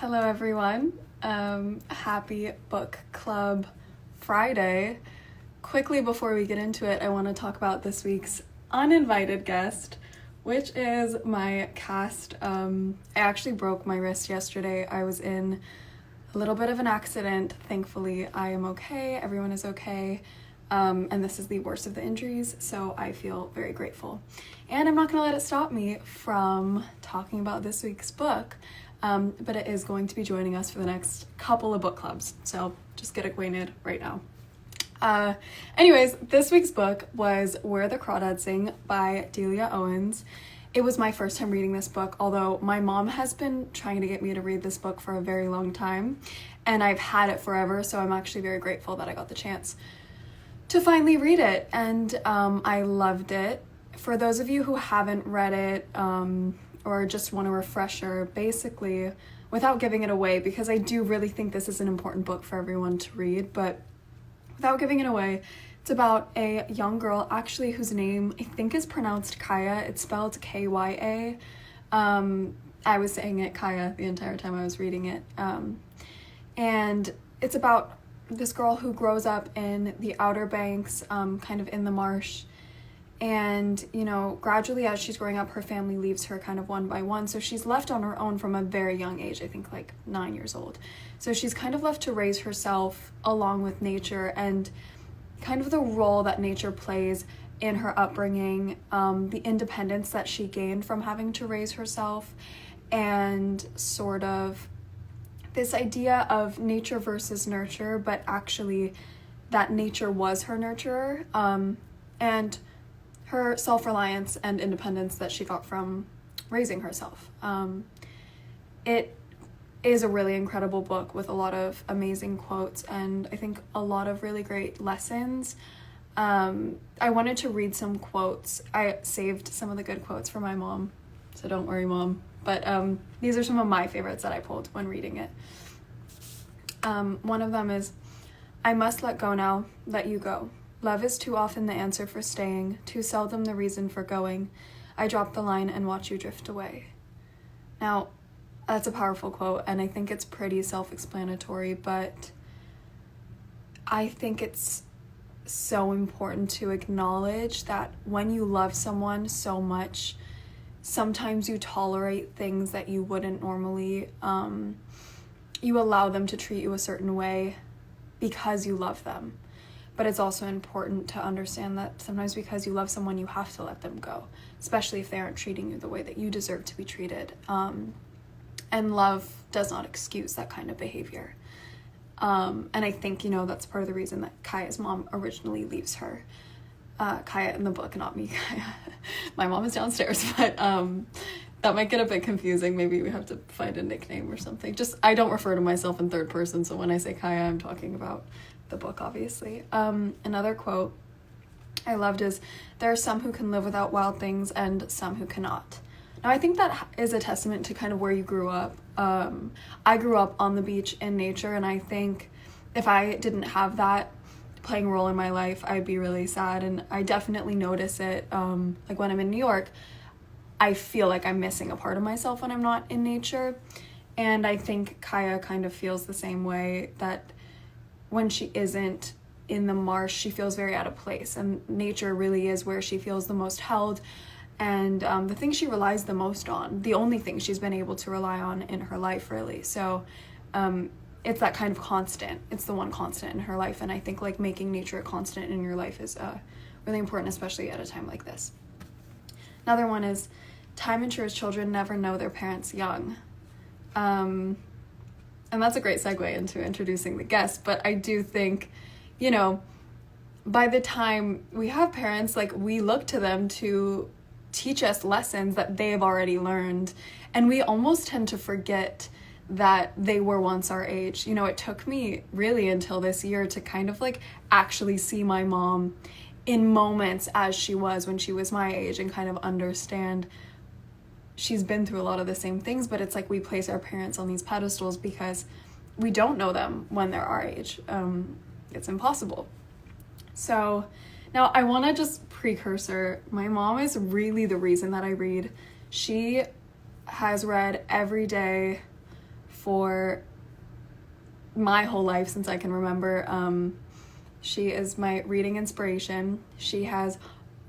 Hello everyone. Happy book club Friday. Quickly before we get into it, I want to talk about this week's uninvited guest, which is my cast. I actually broke my wrist yesterday. I was in a little bit of an accident. Thankfully, I am okay. Everyone is okay. And this is the worst of the injuries, so I feel very grateful. And I'm not going to let it stop me from talking about this week's book, but it is going to be joining us for the next couple of book clubs, so just get acquainted right now. Anyways, this week's book was Where the Crawdads Sing by Delia Owens. It was my first time reading this book, although my mom has been trying to get me to read this book for a very long time, and I've had it forever, so I'm actually very grateful that I got the chance to finally read it, and I loved it. For those of you who haven't read it or just want a refresher, basically, without giving it away, because I do really think this is an important book for everyone to read, but without giving it away, it's about a young girl, actually, whose name I think is pronounced Kaia. It's spelled Kya. I was saying it Kaia the entire time I was reading it. And it's about this girl who grows up in the Outer Banks, kind of in the marsh. And, you know, gradually as she's growing up, her family leaves her kind of one by one. So she's left on her own from a very young age, I think like 9 years old. So she's kind of left to raise herself along with nature and kind of the role that nature plays in her upbringing, the independence that she gained from having to raise herself, and sort of this idea of nature versus nurture, but actually that nature was her nurturer, and her self-reliance and independence that she got from raising herself. It is a really incredible book with a lot of amazing quotes and I think a lot of really great lessons. I wanted to read some quotes. I saved some of the good quotes for my mom, so don't worry, Mom. But these are some of my favorites that I pulled when reading it. One of them is, "I must let go now, let you go. Love is too often the answer for staying, too seldom the reason for going. I drop the line and watch you drift away." Now, that's a powerful quote, and I think it's pretty self-explanatory, but I think it's so important to acknowledge that when you love someone so much, sometimes you tolerate things that you wouldn't normally. You allow them to treat you a certain way because you love them. But it's also important to understand that sometimes because you love someone, you have to let them go, especially if they aren't treating you the way that you deserve to be treated. And love does not excuse that kind of behavior. And I think, you know, that's part of the reason that Kaia's mom originally leaves her. Kaia in the book, not me, Kaia. My mom is downstairs, but that might get a bit confusing. Maybe we have to find a nickname or something. Just, I don't refer to myself in third person, so when I say Kaia, I'm talking about the book, obviously. Another quote I loved is, "There are some who can live without wild things and some who cannot." Now, I think that is a testament to kind of where you grew up. I grew up on the beach in nature, and I think if I didn't have that playing a role in my life, I'd be really sad, and I definitely notice it. Like when I'm in New York, I feel like I'm missing a part of myself when I'm not in nature, and I think Kaia kind of feels the same way, that when she isn't in the marsh, she feels very out of place, and nature really is where she feels the most held, and the thing she relies the most on, the only thing she's been able to rely on in her life, really. So it's that kind of constant. It's the one constant in her life, and I think like making nature a constant in your life is really important, especially at a time like this. Another one is, "Time ensures children never know their parents young." And that's a great segue into introducing the guest, but I do think, you know, by the time we have parents, like, we look to them to teach us lessons that they've already learned, and we almost tend to forget that they were once our age. You know, it took me really until this year to kind of like actually see my mom in moments as she was when she was my age and kind of understand she's been through a lot of the same things, but it's like we place our parents on these pedestals because we don't know them when they're our age. It's impossible. So now I want to just precursor, my mom is really the reason that I read. She has read every day for my whole life since I can remember. She is my reading inspiration. She has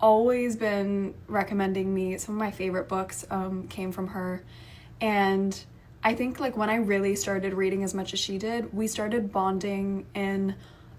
always been recommending me. Some of my favorite books came from her. And I think like when I really started reading as much as she did, we started bonding in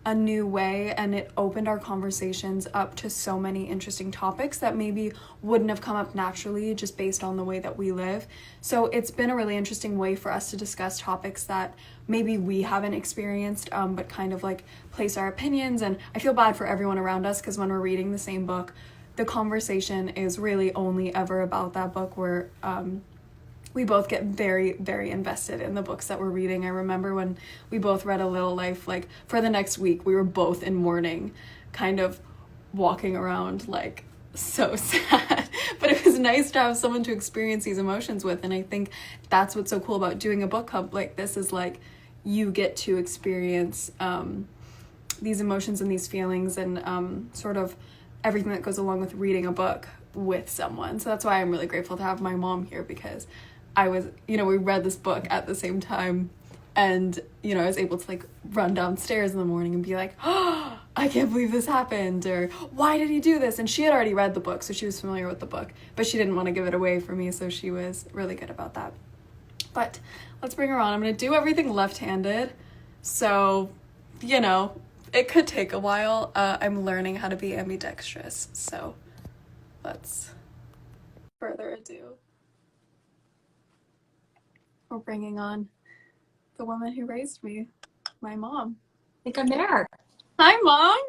a new way, and it opened our conversations up to so many interesting topics that maybe wouldn't have come up naturally just based on the way that we live. So it's been a really interesting way for us to discuss topics that maybe we haven't experienced, but kind of like place our opinions. And I feel bad for everyone around us, because when we're reading the same book, the conversation is really only ever about that book, where we both get very, very invested in the books that we're reading. I remember when we both read A Little Life, like for the next week, we were both in mourning, kind of walking around like so sad. But it was nice to have someone to experience these emotions with. And I think that's what's so cool about doing a book club like this, is like you get to experience these emotions and these feelings and sort of everything that goes along with reading a book with someone. So that's why I'm really grateful to have my mom here, because I was, we read this book at the same time, and, I was able to like run downstairs in the morning and be like, oh, I can't believe this happened, or why did he do this? And she had already read the book, so she was familiar with the book, but she didn't want to give it away for me, so she was really good about that. But let's bring her on. I'm going to do everything left-handed, so, it could take a while. I'm learning how to be ambidextrous, so let's, further ado, we're bringing on the woman who raised me, my mom. I think I'm there. Hi, Mom.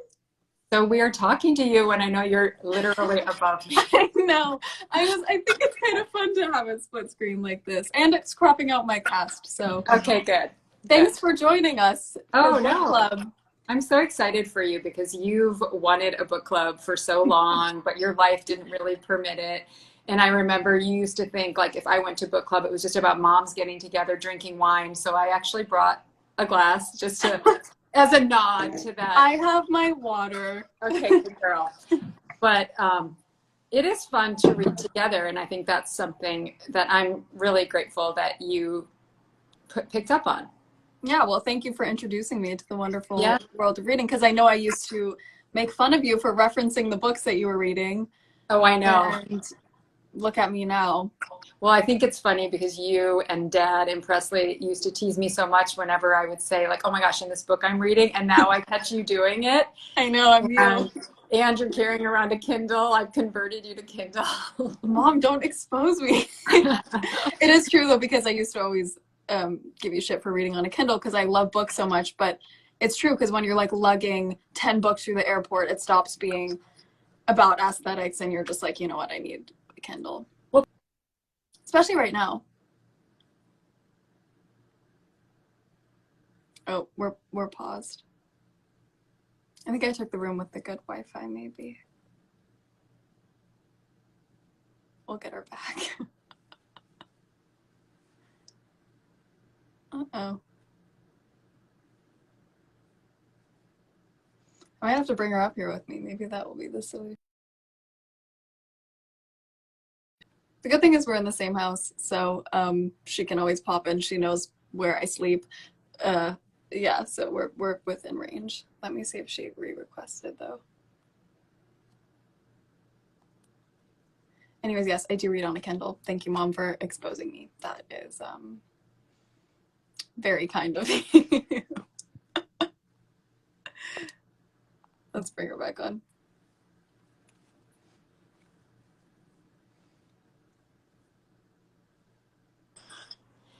So we are talking to you when I know you're literally above me. I know. I think it's kind of fun to have a split screen like this, and it's cropping out my cast. So okay, good. Thanks for joining us. Oh, for no. Book Club. I'm so excited for you, because you've wanted a book club for so long, but your life didn't really permit it. And I remember you used to think like if I went to book club, it was just about moms getting together, drinking wine. So I actually brought a glass just to, as a nod to that. I have my water. Okay, good girl. But it is fun to read together. And I think that's something that I'm really grateful that you picked up on. Yeah, well, thank you for introducing me to the wonderful world of reading, because I know I used to make fun of you for referencing the books that you were reading. Oh, I know. And look at me now. Well, I think it's funny because you and Dad and Presley used to tease me so much whenever I would say like, oh my gosh, in this book I'm reading, and now I catch you doing it. I know, I'm you. And you're carrying around a Kindle. I've converted you to Kindle. Mom, don't expose me. It is true though, because I used to always give you shit for reading on a Kindle because I love books so much, but it's true because when you're like lugging 10 books through the airport, it stops being about aesthetics and you're just like, you know what, I need a Kindle. Well, especially right now. Oh, we're paused. I think I took the room with the good Wi-Fi, maybe. We'll get her back. Uh-oh. I might have to bring her up here with me. Maybe that will be the solution. The good thing is we're in the same house, so she can always pop in. She knows where I sleep. Yeah, so we're within range. Let me see if she re-requested though. Anyways, yes, I do read on a Kindle. Thank you, Mom, for exposing me. That is very kind of you. Let's bring her back on.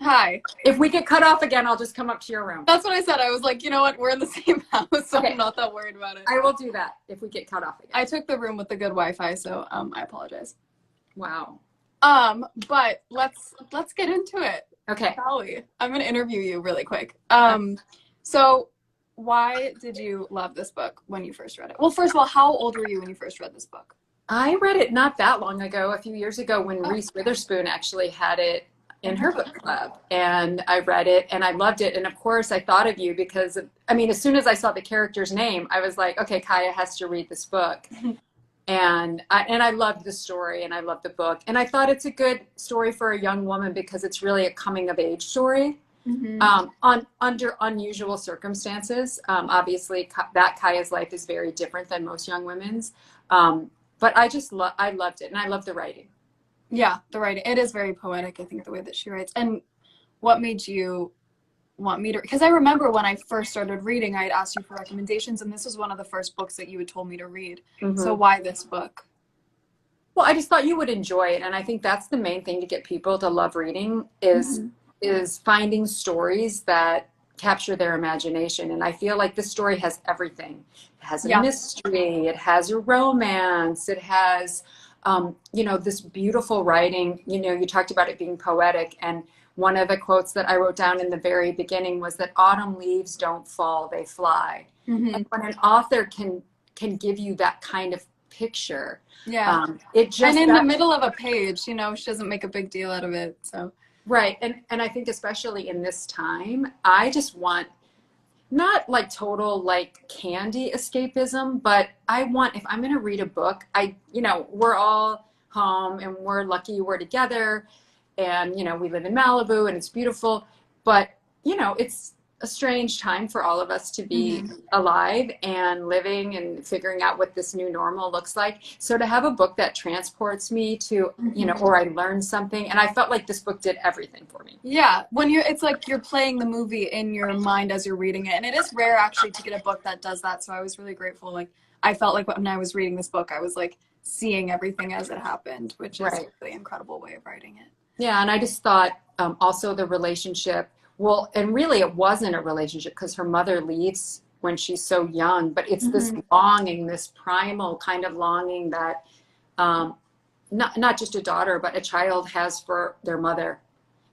Hi. If we get cut off again, I'll just come up to your room. That's what I said. I was like, you know what? We're in the same house, so okay. I'm not that worried about it. I will do that if we get cut off again. I took the room with the good Wi-Fi, so I apologize. Wow. But let's get into it. Okay. Callie, I'm gonna interview you really quick. So why did you love this book when you first read it? Well, first of all, how old were you when you first read this book? I read it not that long ago, a few years ago, when Reese Witherspoon actually had it in her book club, and I read it and I loved it. And of course I thought of you because as soon as I saw the character's name, I was like, okay, Kaia has to read this book. And I loved the story and I loved the book. And I thought it's a good story for a young woman because it's really a coming of age story. Mm-hmm. on under unusual circumstances. Obviously, that Kaia's life is very different than most young women's. But I loved it, and I love the writing. Yeah, the writing. It is very poetic, I think, the way that she writes. And what made you want me to, because I remember when I first started reading, I had asked you for recommendations, and this was one of the first books that you had told me to read. So why this book? Well, I just thought you would enjoy it, and I think that's the main thing to get people to love reading is finding stories that capture their imagination. And I feel like this story has everything. It has a mystery, it has a romance, it has this beautiful writing. You talked about it being poetic, and one of the quotes that I wrote down in the very beginning was that autumn leaves don't fall, they fly. And when an author can give you that kind of picture, it just, and in the middle of a page, she doesn't make a big deal out of it. So right. And I think especially in this time, I just want not like total like candy escapism, but I want, if I'm going to read a book, we're all home and we're lucky we're together, and we live in Malibu and it's beautiful, but it's a strange time for all of us to be alive and living and figuring out what this new normal looks like. So to have a book that transports me to, or I learn something, and I felt like this book did everything for me. Yeah, it's like you're playing the movie in your mind as you're reading it, and it is rare actually to get a book that does that. So I was really grateful. Like I felt like when I was reading this book, I was like seeing everything as it happened, which is a really incredible way of writing it. Yeah, and I just thought also the relationship. Well, and really it wasn't a relationship because her mother leaves when she's so young, but it's this longing, this primal kind of longing that not just a daughter, but a child has for their mother.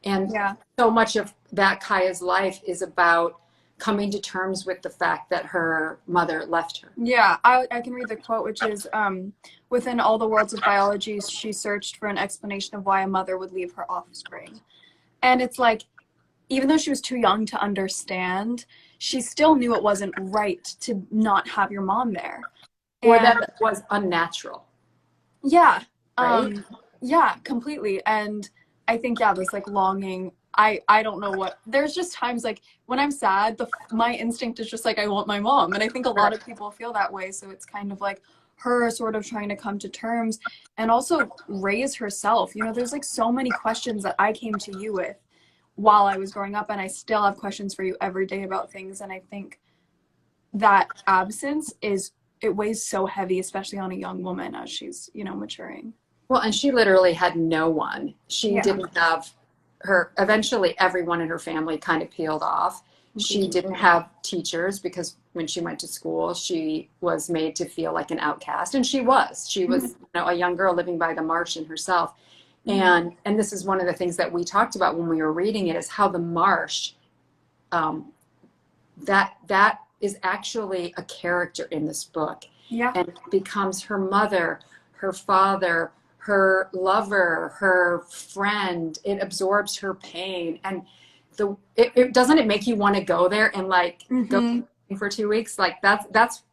And so much of that Kaia's life is about coming to terms with the fact that her mother left her. Yeah, I can read the quote, which is, within all the worlds of biology, she searched for an explanation of why a mother would leave her offspring. And it's like, even though she was too young to understand, she still knew it wasn't right to not have your mom there. Or that it was unnatural. Yeah. Right? Yeah, completely. And I think, this like longing, I don't know what, there's just times like when I'm sad, my instinct is just like, I want my mom. And I think a lot of people feel that way. So it's kind of like her sort of trying to come to terms and also raise herself. There's like so many questions that I came to you with while I was growing up, and I still have questions for you every day about things. And I think that absence it weighs so heavy, especially on a young woman as she's, maturing. Well, and she literally had no one. She didn't have eventually everyone in her family kind of peeled off. She didn't have teachers because when she went to school, she was made to feel like an outcast. And she was a young girl living by the marsh in herself. And this is one of the things that we talked about when we were reading it, is how the marsh, that is actually a character in this book. Yeah. And it becomes her mother, her father, her lover, her friend. It absorbs her pain. And it doesn't make you want to go there and like go for 2 weeks? Like that's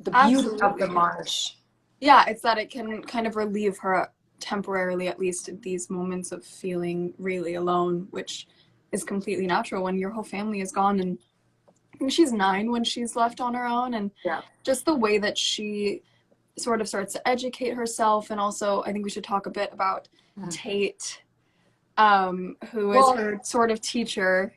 the beauty of the marsh. Yeah, it's that it can kind of relieve her temporarily, at least at these moments of feeling really alone, which is completely natural when your whole family is gone. And I think she's 9 when she's left on her own, and just the way that she sort of starts to educate herself. And also I think we should talk a bit about Tate, who is her sort of teacher.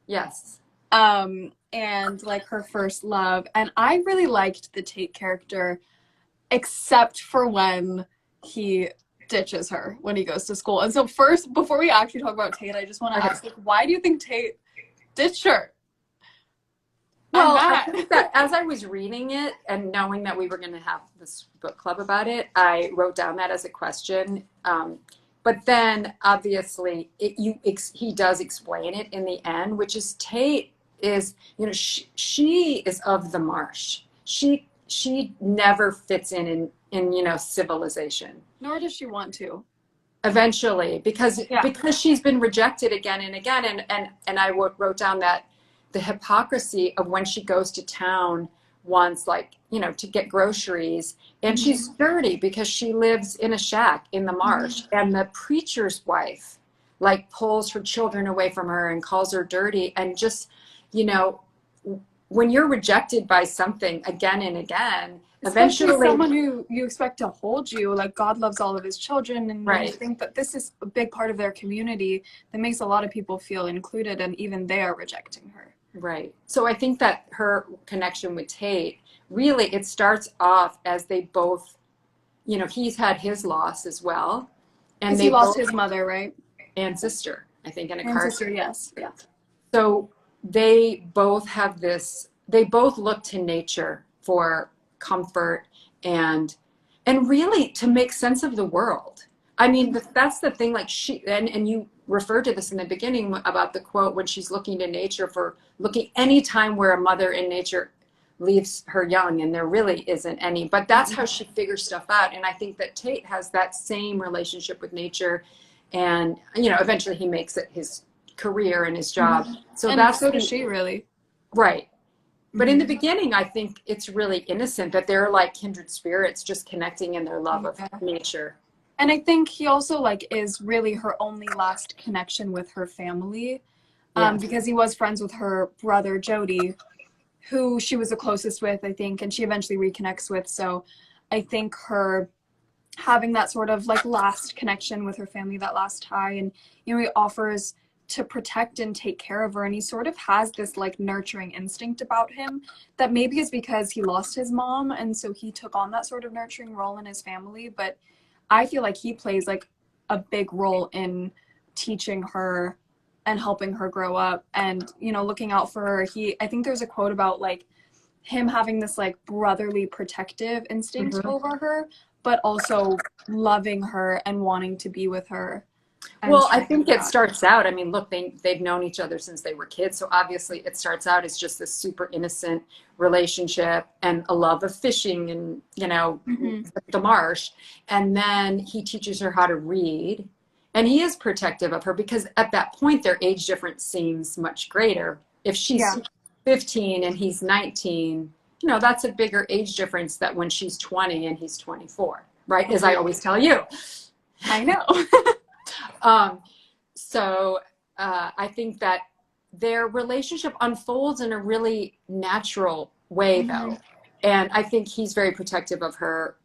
Yes. And like her first love. And I really liked the Tate character, except for when he ditches her when he goes to school. And so first, before we actually talk about Tate, I just want to ask, like, why do you think Tate ditched her? Well, I think that as I was reading it and knowing that we were going to have this book club about it, I wrote down that as a question. But then obviously he does explain it in the end, which is Tate is, she is of the marsh. She never fits in civilization. Nor does she want to. Eventually, because she's been rejected again and again. And I wrote down that the hypocrisy of when she goes to town once, like, to get groceries, and she's dirty because she lives in a shack in the marsh, and the preacher's wife like pulls her children away from her and calls her dirty. And just, you know, when you're rejected by something again and again, especially eventually, someone who you expect to hold you, like God loves all of his children, and when you right. think that this is a big part of their community, that makes a lot of people feel included, and even they are rejecting her. Right. So I think that her connection with Tate, really, it starts off as they both, you know, he's had his loss as well. And Because they he lost both, his mother, right? and sister, I think, in a And car. sister, yes. Yeah. So they both have this, they both look to nature for comfort and really to make sense of the world. I mean, that's the thing, like she, and you referred to this in the beginning about the quote when she's looking to nature for looking any time where a mother in nature leaves her young, and there really isn't any, but that's how she figures stuff out. And I think that Tate has that same relationship with nature, and, you know, eventually he makes it his career and his job. So And that's so does she, really. right. But in the beginning, I think it's really innocent that they're like kindred spirits just connecting in their love of nature. And I think he also like is really her only last connection with her family, Yeah. because he was friends with her brother Jody, who she was the closest with, I think, and she eventually reconnects with. So I think her having that sort of like last connection with her family, that last tie, and you know, he offers to protect and take care of her, and he sort of has this like nurturing instinct about him that maybe is because he lost his mom, and so he took on that sort of nurturing role in his family. But I feel like he plays like a big role in teaching her and helping her grow up, and you know, looking out for her. I think there's a quote about like him having this like brotherly protective instinct over her, but also loving her and wanting to be with her. Well, I think it starts out, I mean, look, they've known each other since they were kids. So obviously it starts out as just this super innocent relationship and a love of fishing and, you know, the marsh. And then he teaches her how to read. And he is protective of her because at that point, their age difference seems much greater. If she's 15 and he's 19, you know, that's a bigger age difference than when she's 20 and he's 24, right? As I always tell you. I know. So I think that their relationship unfolds in a really natural way, though. And I think he's very protective of her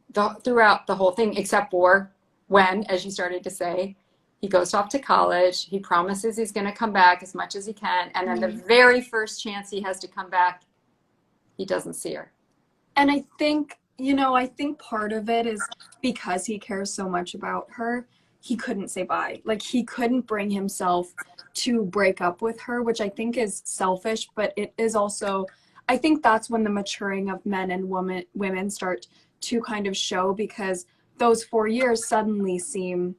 throughout the whole thing, except for when, as you started to say, he goes off to college. He promises he's going to come back as much as he can. And then the very first chance he has to come back, he doesn't see her. And I think, you know, I think part of it is because he cares so much about her, he couldn't say bye. Like, he couldn't bring himself to break up with her, which I think is selfish, but it is also, I think that's when the maturing of men and women start to kind of show, because those 4 years suddenly seem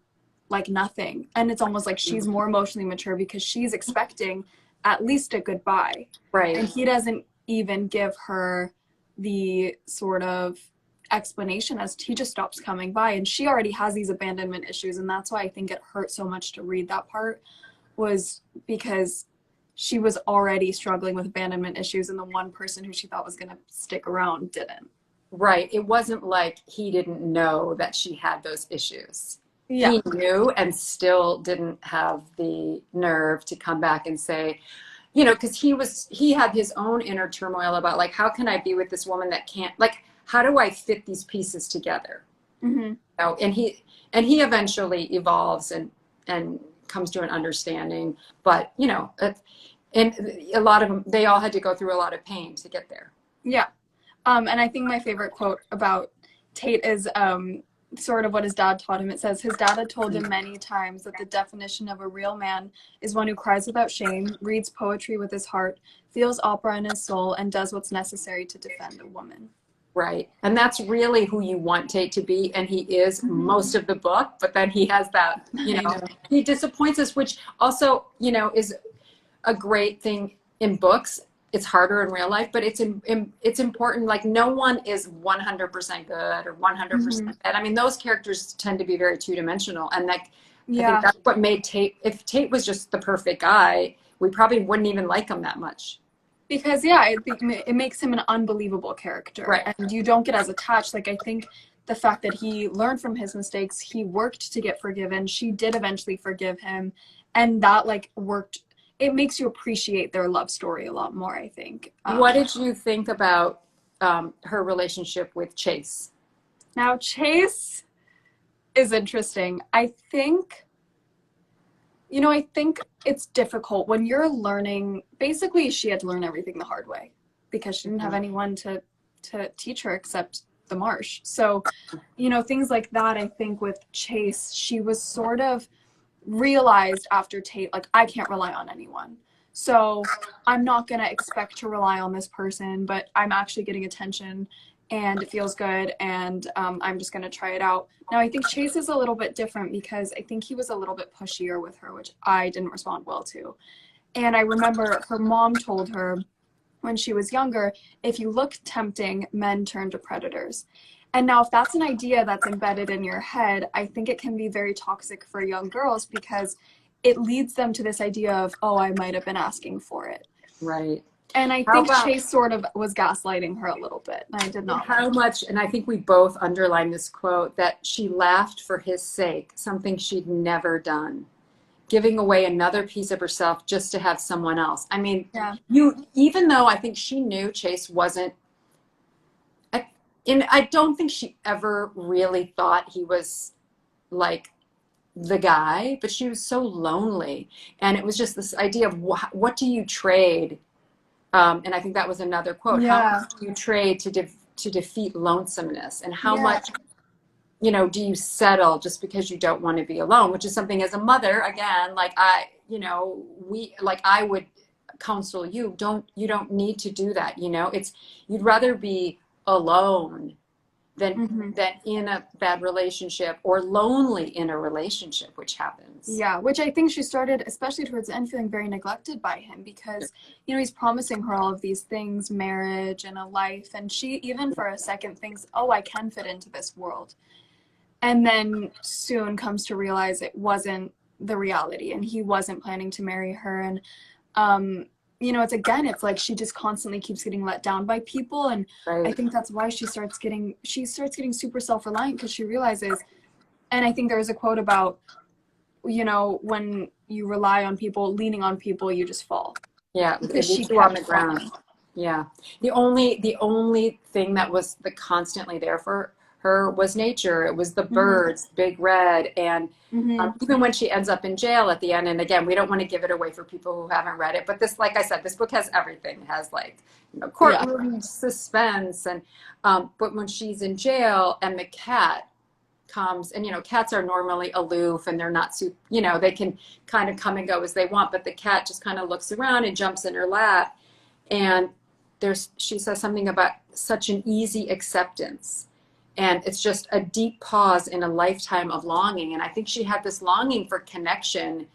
like nothing. And it's almost like she's more emotionally mature because she's expecting at least a goodbye. Right. And he doesn't even give her the sort of explanation, as he just stops coming by, and she already has these abandonment issues. And that's why I think it hurt so much to read that part, was because she was already struggling with abandonment issues, and the one person who she thought was going to stick around didn't. Right. It wasn't like he didn't know that she had those issues. Yeah. He knew and still didn't have the nerve to come back and say, you know, because he had his own inner turmoil about, like, how can I be with this woman that can't, like, how do I fit these pieces together? You know, and he eventually evolves and comes to an understanding. But, you know, and a lot of them, they all had to go through a lot of pain to get there. Yeah. And I think my favorite quote about Tate is sort of what his dad taught him. It says, his dad had told him many times that the definition of a real man is one who cries without shame, reads poetry with his heart, feels opera in his soul, and does what's necessary to defend a woman. Right. And that's really who you want Tate to be. And he is most of the book, but then he has that, you know, he disappoints us, which also, you know, is a great thing in books. It's harder in real life, but it's important. Like, no one is 100% good or 100% bad. I mean, those characters tend to be very two-dimensional. And like, I think that's what made Tate, if Tate was just the perfect guy, we probably wouldn't even like him that much. Because, yeah, it makes him an unbelievable character. Right. And you don't get as attached. Like, I think the fact that he learned from his mistakes, he worked to get forgiven. She did eventually forgive him. And that like worked. It makes you appreciate their love story a lot more, I think. What did you think about her relationship with Chase? Now, Chase is interesting. I think it's difficult when you're learning. Basically, she had to learn everything the hard way because she didn't have anyone to teach her except the marsh. So, things like that, I think with Chase, she was sort of realized after Tate, like, I can't rely on anyone. So I'm not going to expect to rely on this person, but I'm actually getting attention and it feels good. And I'm just going to try it out. Now, I think Chase is a little bit different because I think he was a little bit pushier with her, which I didn't respond well to. And I remember her mom told her when she was younger, if you look tempting, men turn to predators. And now if that's an idea that's embedded in your head, I think it can be very toxic for young girls because it leads them to this idea of, oh, I might have been asking for it. Right. And I think Chase sort of was gaslighting her a little bit. And I did not. How much, and I think we both underlined this quote, that she laughed for his sake, something she'd never done. Giving away another piece of herself just to have someone else. I mean, even though I think she knew Chase wasn't, I don't think she ever really thought he was like the guy, but she was so lonely. And it was just this idea of what do you trade? And I think that was another quote. Yeah. How much do you trade to defeat lonesomeness? And how much, do you settle just because you don't want to be alone? Which is something as a mother, again, like I would counsel you, you don't need to do that. You'd rather be alone than in a bad relationship or lonely in a relationship, which happens. Yeah, which I think she started, especially towards the end, feeling very neglected by him because, he's promising her all of these things, marriage and a life. And she, even for a second, thinks, oh, I can fit into this world. And then soon comes to realize it wasn't the reality and he wasn't planning to marry her. And, it's like she just constantly keeps getting let down by people. And I think that's why she starts getting super self-reliant because she realizes, and I think there was a quote about, when you rely on people, leaning on people, you just fall. Yeah, because she on the ground. Yeah. The only thing that was constantly there for her was nature. It was the birds, Big Red, and even when she ends up in jail at the end. And again, we don't want to give it away for people who haven't read it, but this, like I said, this book has everything. It has courtroom suspense, and but when she's in jail and the cat comes, and cats are normally aloof and they're not they can kind of come and go as they want, but the cat just kind of looks around and jumps in her lap, and she says something about such an easy acceptance. And it's just a deep pause in a lifetime of longing. And I think she had this longing for connection,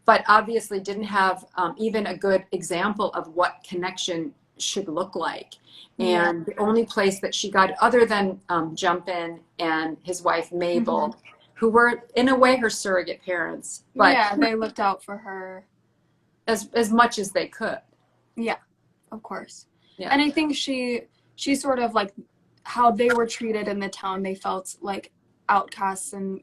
but obviously didn't have even a good example of what connection should look like. And the only place that she got, other than Jumpin and his wife Mabel, who were in a way her surrogate parents, but they looked out for her as much as they could. Yeah, of course. Yeah. And I think she sort of like how they were treated in the town, they felt like outcasts, and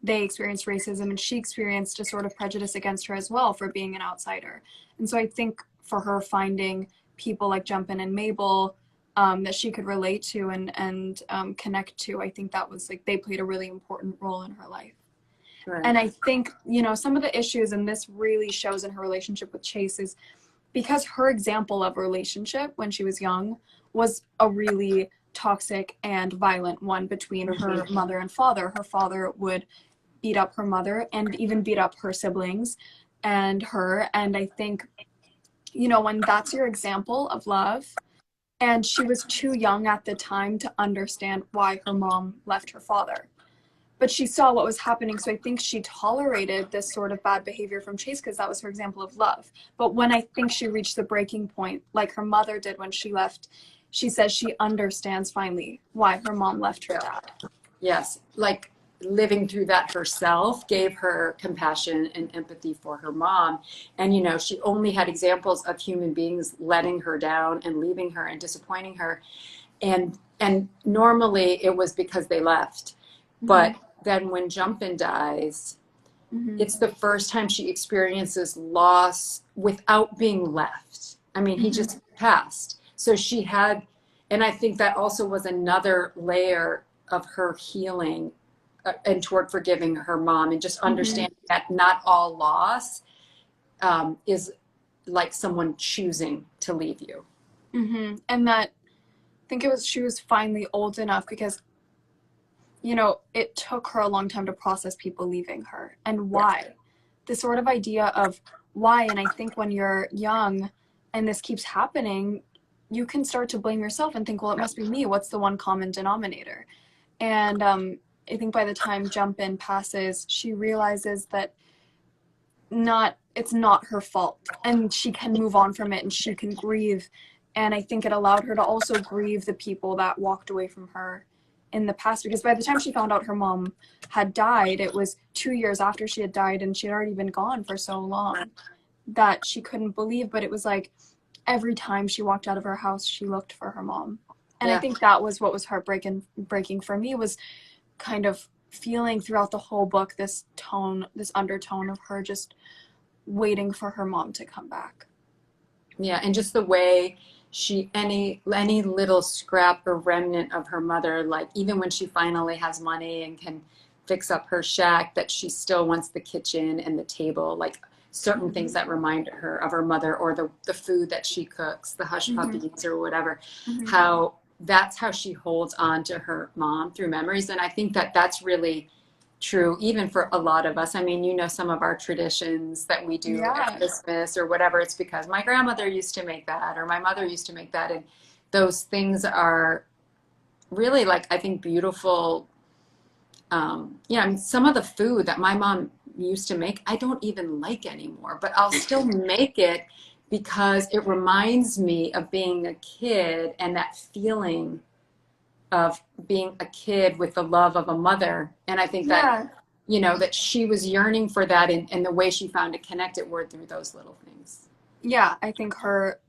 they experienced racism, and she experienced a sort of prejudice against her as well for being an outsider. And so I think for her, finding people like Jumpin and Mabel that she could relate to and connect to, I think that was they played a really important role in her life. Right. And I think some of the issues, and this really shows in her relationship with Chase, is because her example of a relationship when she was young was a really toxic and violent one between her mother and father. Her father would beat up her mother and even beat up her siblings and her. And I think, when that's your example of love, and she was too young at the time to understand why her mom left her father. But she saw what was happening, so I think she tolerated this sort of bad behavior from Chase because that was her example of love. But when I think she reached the breaking point, like her mother did when she left, she says she understands finally why her mom left her dad. Yes, living through that herself gave her compassion and empathy for her mom. And, she only had examples of human beings letting her down and leaving her and disappointing her. And normally it was because they left. But then when Jumpin dies, it's the first time she experiences loss without being left. I mean, he just passed. So she had, and I think that also was another layer of her healing and toward forgiving her mom and just understanding that not all loss is like someone choosing to leave you. And that, I think it was, she was finally old enough because, you know, it took her a long time to process people leaving her and why. Yes. The sort of idea of why. And I think when you're young and this keeps happening, you can start to blame yourself and think, well, it must be me. What's the one common denominator? And I think by the time Jump In passes, she realizes that it's not her fault and she can move on from it and she can grieve. And I think it allowed her to also grieve the people that walked away from her in the past, because by the time she found out her mom had died, it was 2 years after she had died and she had already been gone for so long that she couldn't believe. But it was like every time she walked out of her house, she looked for her mom. And I think that was what was heartbreaking for me, was kind of feeling throughout the whole book this undertone of her just waiting for her mom to come back. Yeah, and just the way she, any little scrap or remnant of her mother, like even when she finally has money and can fix up her shack, that she still wants the kitchen and the table, like certain things that remind her of her mother, or the food that she cooks, the hush puppies or whatever, how that's how she holds on to her mom through memories. And I think that that's really true even for a lot of us. I mean, you know, some of our traditions that we do at Christmas or whatever, it's because my grandmother used to make that or my mother used to make that. And those things are really, like, I think beautiful. I mean, some of the food that my mom used to make, I don't even like anymore, but I'll still make it because it reminds me of being a kid and that feeling of being a kid with the love of a mother. And I think that, you know, that she was yearning for that, and the way she found to connect it were through those little things. Yeah, I think her,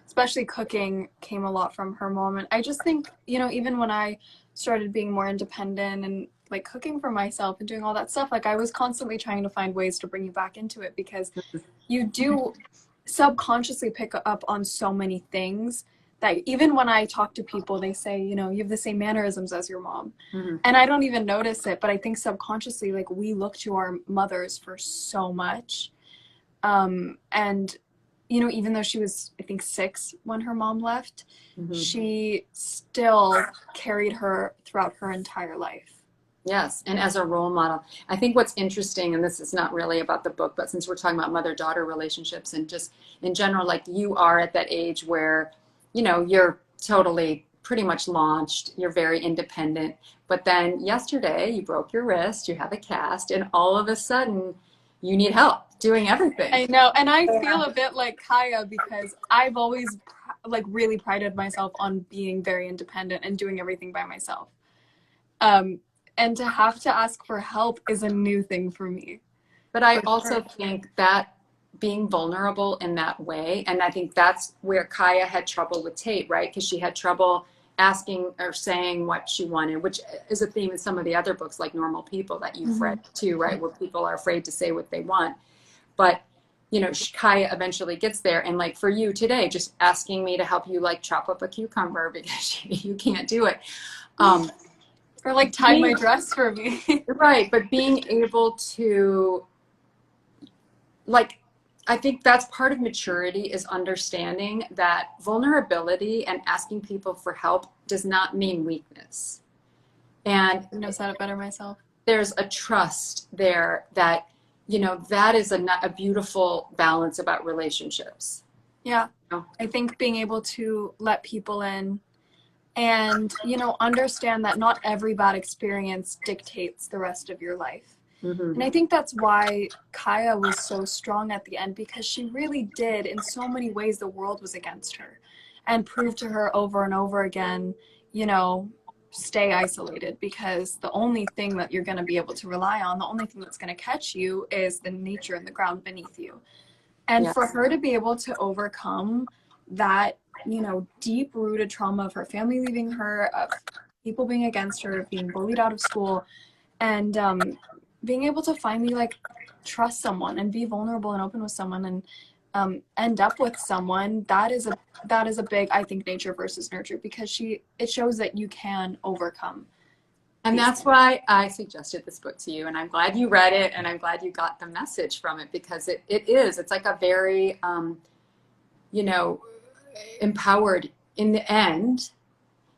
especially cooking, came a lot from her mom. And I just think, you know, even when I started being more independent and like cooking for myself and doing all that stuff, like I was constantly trying to find ways to bring you back into it, because you do subconsciously pick up on so many things that even when I talk to people, they say, you know, you have the same mannerisms as your mom. And I don't even notice it, but I think subconsciously, like, we look to our mothers for so much. And, you know, even though she was, I think, 6 when her mom left, she still carried her throughout her entire life. Yes, and as a role model. I think what's interesting, and this is not really about the book, but since we're talking about mother-daughter relationships and just in general, like, you are at that age where, you know, you're totally pretty much launched, you're very independent, but then yesterday you broke your wrist, you have a cast, and all of a sudden you need help doing everything. I know, and I feel a bit like Kaia, because I've always like really prided myself on being very independent and doing everything by myself. And to have to ask for help is a new thing for me. But I also think that being vulnerable in that way, and I think that's where Kaia had trouble with Tate, right? Because she had trouble asking or saying what she wanted, which is a theme in some of the other books, like Normal People, that you've read too, right? Where people are afraid to say what they want. But, you know, Kaia eventually gets there. And like for you today, just asking me to help you like chop up a cucumber because you can't do it. Or like tie my dress for me. Right. But being able to, like, I think that's part of maturity, is understanding that vulnerability and asking people for help does not mean weakness. And I know how to better myself. There's a trust there that, you know, that is a beautiful balance about relationships. Yeah. You know? I think being able to let people in and, you know, understand that not every bad experience dictates the rest of your life. And I think that's why Kaia was so strong at the end, because she really did, in so many ways, the world was against her, and proved to her over and over again, you know, stay isolated, because the only thing that you're going to be able to rely on, the only thing that's going to catch you, is the nature and the ground beneath you. And for her to be able to overcome that, you know, deep rooted trauma of her family leaving her, of people being against her, of being bullied out of school, and being able to finally like trust someone and be vulnerable and open with someone and end up with someone, that is a big, I think, nature versus nurture, because it shows that you can overcome. And that's why I suggested this book to you, and I'm glad you read it, and I'm glad you got the message from it, because it's like a very, you know, empowered in the end.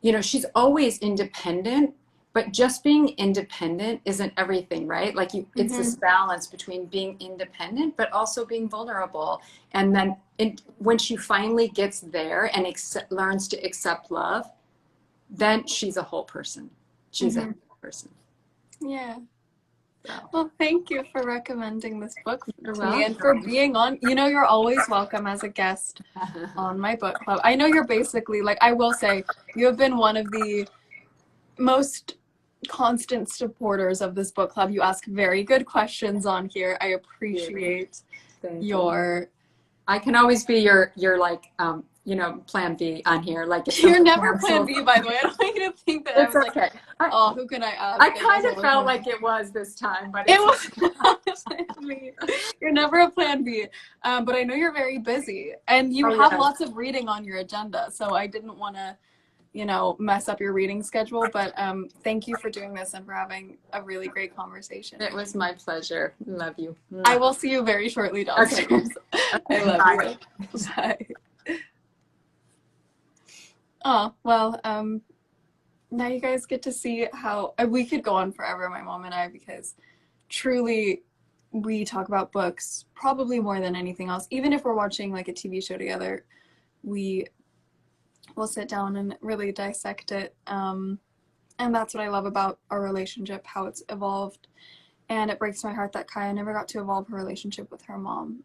You know, she's always independent, but just being independent isn't everything, right? Like it's this balance between being independent, but also being vulnerable. And then when she finally gets there and learns to accept love, then she's a whole person. She's a whole person. Yeah. So. Well, thank you for recommending this book to me and for being on. You know, you're always welcome as a guest on my book club. I know you're basically, like, I will say, you have been one of the most constant supporters of this book club. You ask very good questions on here. I appreciate your... I can always be your like, you know, plan B on here. Like, you're never plan B, by the way. I don't want you to think that it's I was okay. like, oh, who can I ask? I kind of felt like it was this time, but it was not plan B. You're never a plan B. But I know you're very busy, and you have lots of reading on your agenda, so I didn't want to, you know, mess up your reading schedule. But thank you for doing this and for having a really great conversation. It was my pleasure. Love you. I will see you very shortly downstairs. Okay. I love you. Bye. Oh, well, now you guys get to see how we could go on forever, my mom and I, because truly we talk about books probably more than anything else. Even if we're watching like a TV show together, we will sit down and really dissect it. And that's what I love about our relationship, how it's evolved. And it breaks my heart that Kaia never got to evolve her relationship with her mom.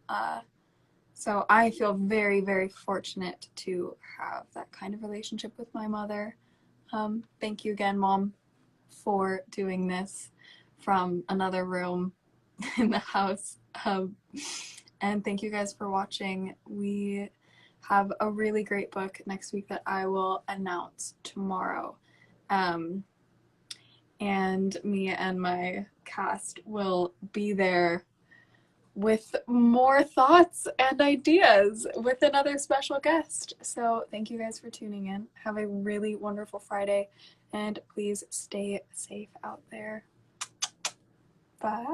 So I feel very, very fortunate to have that kind of relationship with my mother. Thank you again, Mom, for doing this from another room in the house. And thank you guys for watching. We have a really great book next week that I will announce tomorrow. And me and my cast will be there with more thoughts and ideas with another special guest. So thank you guys for tuning in. Have a really wonderful Friday, and please stay safe out there. Bye.